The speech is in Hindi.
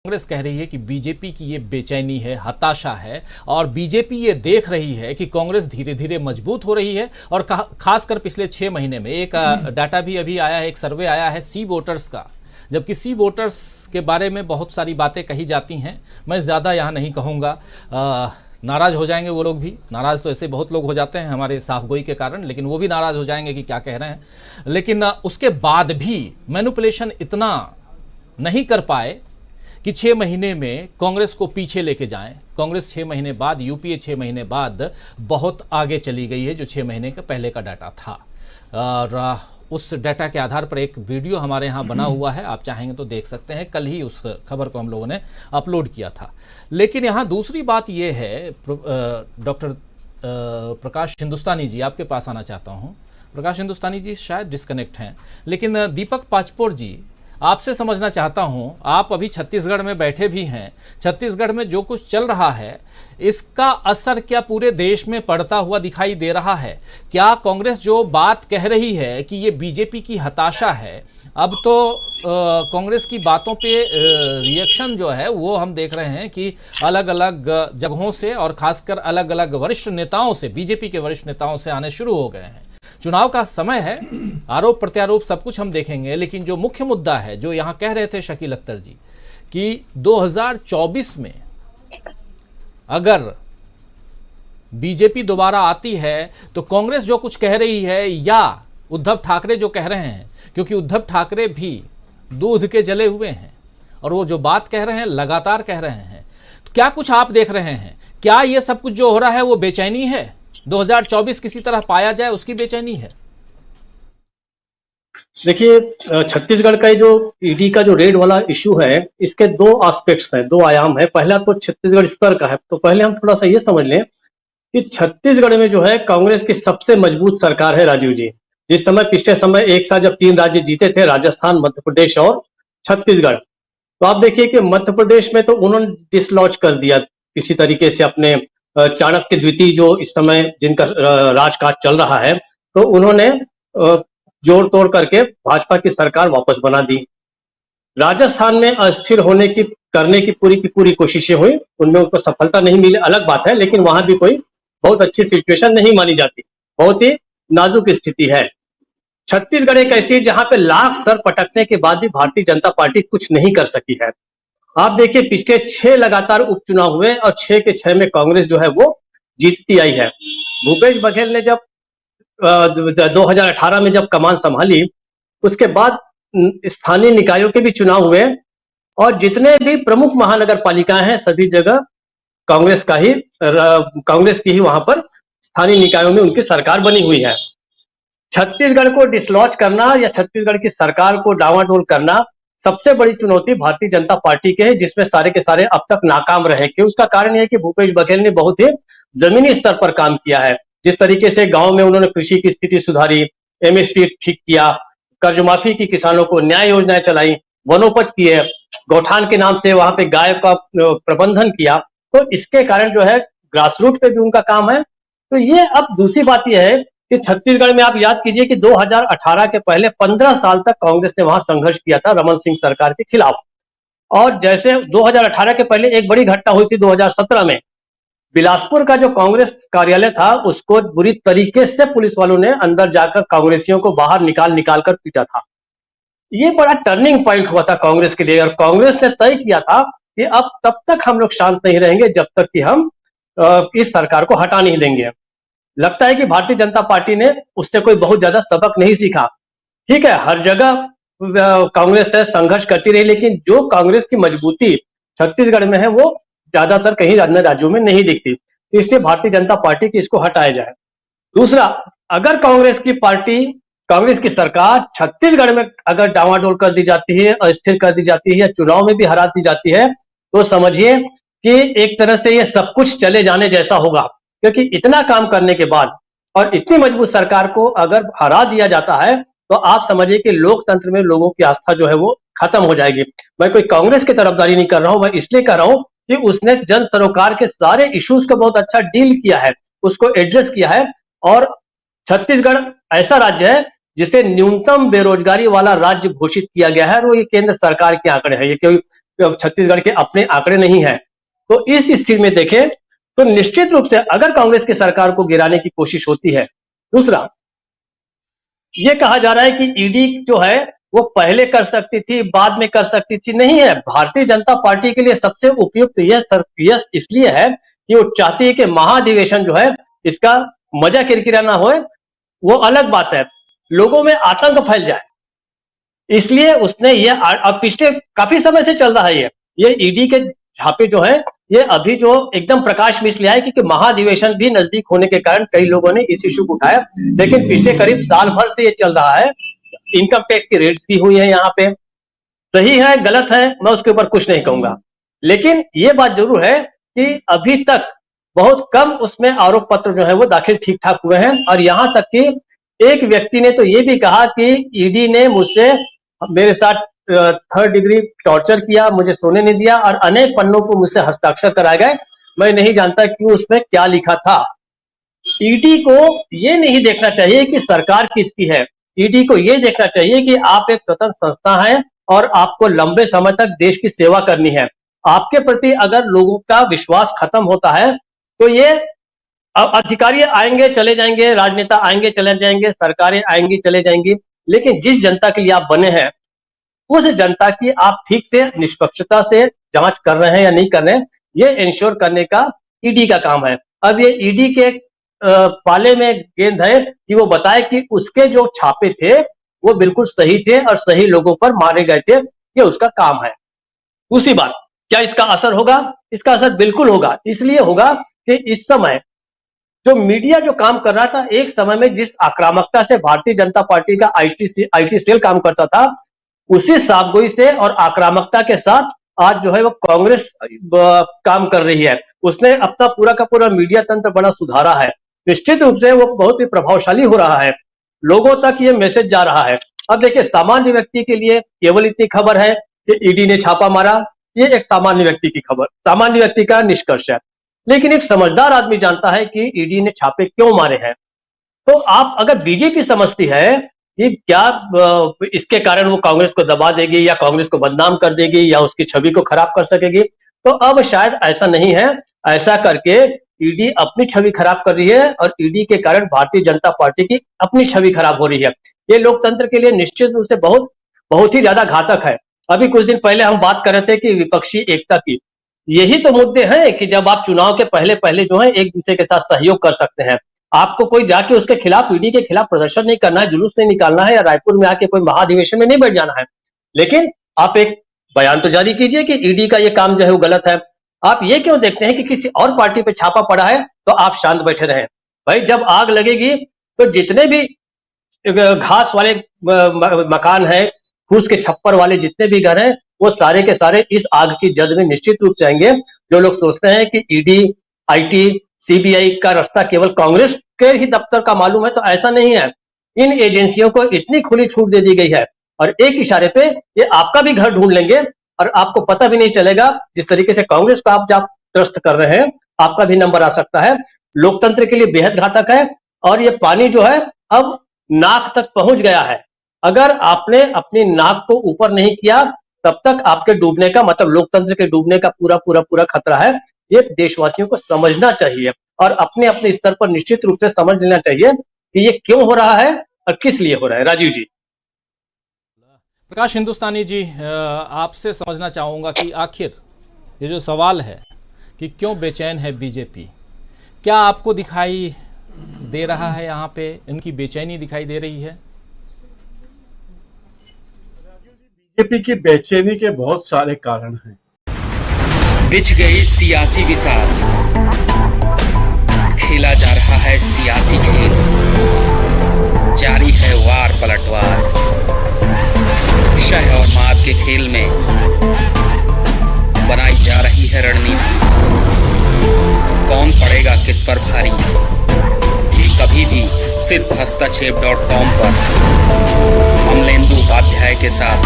कांग्रेस कह रही है कि बीजेपी की ये बेचैनी है, हताशा है और बीजेपी ये देख रही है कि कांग्रेस धीरे धीरे मजबूत हो रही है। और खासकर पिछले 6 महीने में एक डाटा भी अभी आया है, एक सर्वे आया है सी वोटर्स का, जबकि सी वोटर्स के बारे में बहुत सारी बातें कही जाती हैं। मैं ज़्यादा यहाँ नहीं कहूँगा, नाराज़ हो जाएंगे वो लोग भी। नाराज़ तो ऐसे बहुत लोग हो जाते हैं हमारे साफगोई के कारण, लेकिन वो भी नाराज़ हो जाएंगे कि क्या कह रहे हैं। लेकिन उसके बाद भी मैनिपुलेशन इतना नहीं कर पाए कि 6 महीने में कांग्रेस को पीछे लेके जाएं। कांग्रेस 6 महीने बाद, यूपीए 6 महीने बाद बहुत आगे चली गई है, जो 6 महीने के पहले का डाटा था। और उस डाटा के आधार पर एक वीडियो हमारे यहाँ बना हुआ है, आप चाहेंगे तो देख सकते हैं। कल ही उस खबर को हम लोगों ने अपलोड किया था। लेकिन यहाँ दूसरी बात यह है, डॉक्टर प्रकाश हिंदुस्तानी जी, आपके पास आना चाहता हूँ। प्रकाश हिंदुस्तानी जी शायद डिस्कनेक्ट हैं, लेकिन दीपक पाचपोर जी, आपसे समझना चाहता हूं, आप अभी छत्तीसगढ़ में बैठे भी हैं। छत्तीसगढ़ में जो कुछ चल रहा है, इसका असर क्या पूरे देश में पड़ता हुआ दिखाई दे रहा है? क्या कांग्रेस जो बात कह रही है कि ये बीजेपी की हताशा है, अब तो कांग्रेस की बातों पे रिएक्शन जो है वो हम देख रहे हैं कि अलग अलग जगहों से और खासकर अलग अलग वरिष्ठ नेताओं से, बीजेपी के वरिष्ठ नेताओं से आने शुरू हो गए हैं। चुनाव का समय है, आरोप प्रत्यारोप सब कुछ हम देखेंगे, लेकिन जो मुख्य मुद्दा है, जो यहां कह रहे थे शकील अख्तर जी कि 2024 में अगर बीजेपी दोबारा आती है तो कांग्रेस जो कुछ कह रही है या उद्धव ठाकरे जो कह रहे हैं, क्योंकि उद्धव ठाकरे भी दूध के जले हुए हैं और वो जो बात कह रहे हैं लगातार कह रहे हैं, तो क्या कुछ आप देख रहे हैं? क्या ये सब कुछ जो हो रहा है वो बेचैनी है? 2024 किसी तरह पाया जाए उसकी बेचैनी है? देखिए, छत्तीसगढ़ का जो ईडी का जो रेड वाला इशू है, इसके 2 एस्पेक्ट्स हैं, 2 आयाम है। पहला तो छत्तीसगढ़ स्तर का है। तो पहले हम थोड़ा सा ये समझ लें कि छत्तीसगढ़ में जो है कांग्रेस की सबसे मजबूत सरकार है, राजीव जी। जिस समय पिछले समय एक साथ जब 3 राज्य जीते थे, राजस्थान, मध्य प्रदेश और छत्तीसगढ़, तो आप देखिए कि मध्य प्रदेश में तो उन्होंने डिसलॉन्च कर दिया किसी तरीके से अपने चाणक्य द्वितीय जो इस समय जिनका राजकाज चल रहा है, तो उन्होंने जोड़ तोड़ करके भाजपा की सरकार वापस बना दी। राजस्थान में अस्थिर करने की पूरी कोशिशें हुई, उनमें उनको सफलता नहीं मिली, अलग बात है, लेकिन वहां भी कोई बहुत अच्छी सिचुएशन नहीं मानी जाती, बहुत ही नाजुक स्थिति है। छत्तीसगढ़ एक ऐसी जहां पे लाख सर पटकने के बाद भी भारतीय जनता पार्टी कुछ नहीं कर सकी है। आप देखिए, पिछले 6 लगातार उपचुनाव हुए और 6 के 6 में कांग्रेस जो है वो जीतती आई है। भूपेश बघेल ने जब 2018 में जब कमान संभाली, उसके बाद स्थानीय निकायों के भी चुनाव हुए और जितने भी प्रमुख महानगर पालिकाएं हैं, सभी जगह कांग्रेस की ही वहां पर स्थानीय निकायों में उनकी सरकार बनी हुई है। छत्तीसगढ़ को डिसलॉन्च करना या छत्तीसगढ़ की सरकार को डावाडोल करना सबसे बड़ी चुनौती भारतीय जनता पार्टी के है, जिसमें सारे के सारे अब तक नाकाम रहे। कि उसका कारण यह है कि भूपेश बघेल ने बहुत ही जमीनी स्तर पर काम किया है। जिस तरीके से गांव में उन्होंने कृषि की स्थिति सुधारी, एमएसपी ठीक किया, कर्ज माफी की, किसानों को न्याय योजनाएं चलाई, वनोपज किए, गौठान के नाम से वहां पे गाय का प्रबंधन किया, तो इसके कारण जो है ग्रास रूट पे भी उनका काम है। तो ये अब दूसरी बात यह है कि छत्तीसगढ़ में आप याद कीजिए कि 2018 के पहले 15 साल तक कांग्रेस ने वहां संघर्ष किया था रमन सिंह सरकार के खिलाफ। और जैसे 2018 के पहले एक बड़ी घटना हुई थी 2017 में, बिलासपुर का जो कांग्रेस कार्यालय था उसको बुरी तरीके से पुलिस वालों ने अंदर जाकर कांग्रेसियों को बाहर निकाल कर पीटा था। ये बड़ा टर्निंग पॉइंट हुआ था कांग्रेस के लिए और कांग्रेस ने तय किया था कि अब तब तक हम लोग शांत नहीं रहेंगे जब तक कि हम इस सरकार को हटा नहीं देंगे। लगता है कि भारतीय जनता पार्टी ने उससे कोई बहुत ज्यादा सबक नहीं सीखा। ठीक है, हर जगह कांग्रेस से संघर्ष करती रही, लेकिन जो कांग्रेस की मजबूती छत्तीसगढ़ में है वो ज्यादातर कहीं अन्य राज्यों में नहीं दिखती। इसलिए भारतीय जनता पार्टी की इसको हटाया जाए। दूसरा, अगर कांग्रेस की सरकार छत्तीसगढ़ में अगर डावाडोल कर दी जाती है, अस्थिर कर दी जाती है या चुनाव में भी हरा दी जाती है, तो समझिए कि एक तरह से ये सब कुछ चले जाने जैसा होगा। क्योंकि इतना काम करने के बाद और इतनी मजबूत सरकार को अगर हरा दिया जाता है, तो आप समझिए कि लोकतंत्र में लोगों की आस्था जो है वो खत्म हो जाएगी। मैं कोई कांग्रेस की तरफदारी नहीं कर रहा हूं, मैं इसलिए कर रहा हूं कि उसने जन सरोकार के सारे इश्यूज को बहुत अच्छा डील किया है, उसको एड्रेस किया है। और छत्तीसगढ़ ऐसा राज्य है जिसे न्यूनतम बेरोजगारी वाला राज्य घोषित किया गया है और वो ये केंद्र सरकार के आंकड़े हैं, ये कोई छत्तीसगढ़ के अपने आंकड़े नहीं है। तो इस स्थिति में देखें तो निश्चित रूप से अगर कांग्रेस की सरकार को गिराने की कोशिश होती है। दूसरा, ये कहा जा रहा है कि ईडी जो है वो पहले कर सकती थी, बाद में कर सकती थी, नहीं है। भारतीय जनता पार्टी के लिए सबसे उपयुक्त यह इसलिए है कि वो चाहती है कि महाधिवेशन जो है इसका मजा किरकिरा ना होए, वो अलग बात है, लोगों में आतंक फैल जाए, इसलिए उसने ये अब पिछले काफी समय से चल रहा है ये ईडी के छापे जो है ये अभी जो एकदम प्रकाश में इसलिए आए क्योंकि महाधिवेशन भी नजदीक होने के कारण कई लोगों ने इस इशू को उठाया, लेकिन पिछले करीब साल भर से ये चल रहा है। इनकम टैक्स की रेट्स भी हुई है यहाँ पे, सही है गलत है मैं उसके ऊपर कुछ नहीं कहूंगा, लेकिन ये बात जरूर है कि अभी तक बहुत कम उसमें आरोप पत्र जो है वो दाखिल ठीक ठाक हुए हैं। और यहां तक कि एक व्यक्ति ने तो ये भी कहा कि ईडी ने मुझसे मेरे साथ 3rd डिग्री टॉर्चर किया, मुझे सोने नहीं दिया और अनेक पन्नों को मुझसे हस्ताक्षर कराए गए, मैं नहीं जानता कि उसमें क्या लिखा था। ईडी को ये नहीं देखना चाहिए कि सरकार किसकी है, ईडी को ये देखना चाहिए कि आप एक स्वतंत्र संस्था है और आपको लंबे समय तक देश की सेवा करनी है। आपके प्रति अगर लोगों का विश्वास खत्म होता है तो ये अधिकारी आएंगे चले जाएंगे, राजनेता आएंगे चले जाएंगे, सरकारें आएंगी चले जाएंगी, लेकिन जिस जनता के लिए आप बने हैं उस जनता की आप ठीक से निष्पक्षता से जांच कर रहे हैं या नहीं कर रहे हैं, ये इंश्योर करने का ईडी का काम है। अब ये ईडी के पाले में गेंद है कि वो बताए कि उसके जो छापे थे वो बिल्कुल सही थे और सही लोगों पर मारे गए थे, ये उसका काम है। दूसरी बात, क्या इसका असर होगा? इसका असर बिल्कुल होगा, इसलिए होगा कि इस समय जो मीडिया जो काम कर रहा था, एक समय में जिस आक्रामकता से भारतीय जनता पार्टी का आईटी सेल काम करता था, उसी साफगोई से और आक्रामकता के साथ आज जो है वो कांग्रेस काम कर रही है। उसने अपना पूरा का पूरा मीडिया तंत्र बड़ा सुधारा है, निश्चित रूप से वो बहुत ही प्रभावशाली हो रहा है, लोगों तक ये मैसेज जा रहा है। अब देखिए, सामान्य व्यक्ति के लिए केवल इतनी खबर है कि ईडी ने छापा मारा, ये एक सामान्य व्यक्ति की खबर, सामान्य व्यक्ति का निष्कर्ष है, लेकिन एक समझदार आदमी जानता है कि ईडी ने छापे क्यों मारे हैं। तो आप अगर बीजेपी समझती है कि क्या इसके कारण वो कांग्रेस को दबा देगी या कांग्रेस को बदनाम कर देगी या उसकी छवि को खराब कर सकेगी, तो अब शायद ऐसा नहीं है। ऐसा करके ईडी अपनी छवि खराब कर रही है और ईडी के कारण भारतीय जनता पार्टी की अपनी छवि खराब हो रही है। ये लोकतंत्र के लिए निश्चित रूप से बहुत ही ज्यादा घातक है। अभी कुछ दिन पहले हम बात कर रहे थे कि विपक्षी एकता की, यही तो मुद्दे हैं कि जब आप चुनाव के पहले जो है एक दूसरे के साथ सहयोग कर सकते हैं, आपको कोई जाके उसके खिलाफ, ईडी के खिलाफ प्रदर्शन नहीं करना है, जुलूस नहीं निकालना है या रायपुर में आके कोई महाधिवेशन में नहीं बैठ जाना है, लेकिन आप एक बयान तो जारी कीजिए कि ईडी का ये काम जो है वो गलत है। आप ये क्यों देखते हैं कि किसी और पार्टी पे छापा पड़ा है तो आप शांत बैठे रहें? भाई, जब आग लगेगी तो जितने भी घास वाले मकान है, फूस के छप्पर वाले जितने भी घर हैं, वो सारे के सारे इस आग की जद में निश्चित रूप से आएंगे। जो लोग सोचते हैं कि ईडी, आईटी, सीबीआई का रास्ता केवल कांग्रेस के ही दफ्तर का मालूम है, तो ऐसा नहीं है। इन एजेंसियों को इतनी खुली छूट दे दी गई है और एक इशारे पे ये आपका भी घर ढूंढ लेंगे और आपको पता भी नहीं चलेगा। जिस तरीके से कांग्रेस को आप जब त्रस्त कर रहे हैं, आपका भी नंबर आ सकता है। लोकतंत्र के लिए बेहद घातक है और ये पानी जो है अब नाक तक पहुंच गया है। अगर आपने अपनी नाक को ऊपर नहीं किया तब तक आपके डूबने का मतलब लोकतंत्र के डूबने का पूरा खतरा है। ये देशवासियों को समझना चाहिए और अपने अपने स्तर पर निश्चित रूप से समझ लेना चाहिए कि ये क्यों हो रहा है और किस लिए हो रहा है। राजीव जी। प्रकाश हिंदुस्तानी जी, आपसे समझना चाहूंगा कि आखिर ये जो सवाल है कि क्यों बेचैन है बीजेपी, क्या आपको दिखाई दे रहा है यहाँ पे इनकी बेचैनी दिखाई दे रही है? बीजेपी की बेचैनी के बहुत सारे कारण हैं। बिछ गई सियासी विसार, खेला जा रहा है सियासी खेल, जारी है वार पलटवार, शह और मात के खेल में बनाई जा रही है रणनीति। कौन पड़ेगा किस पर भारी, ये कभी भी सिर्फ hastachep.com पर अमलेंदु उपाध्याय के साथ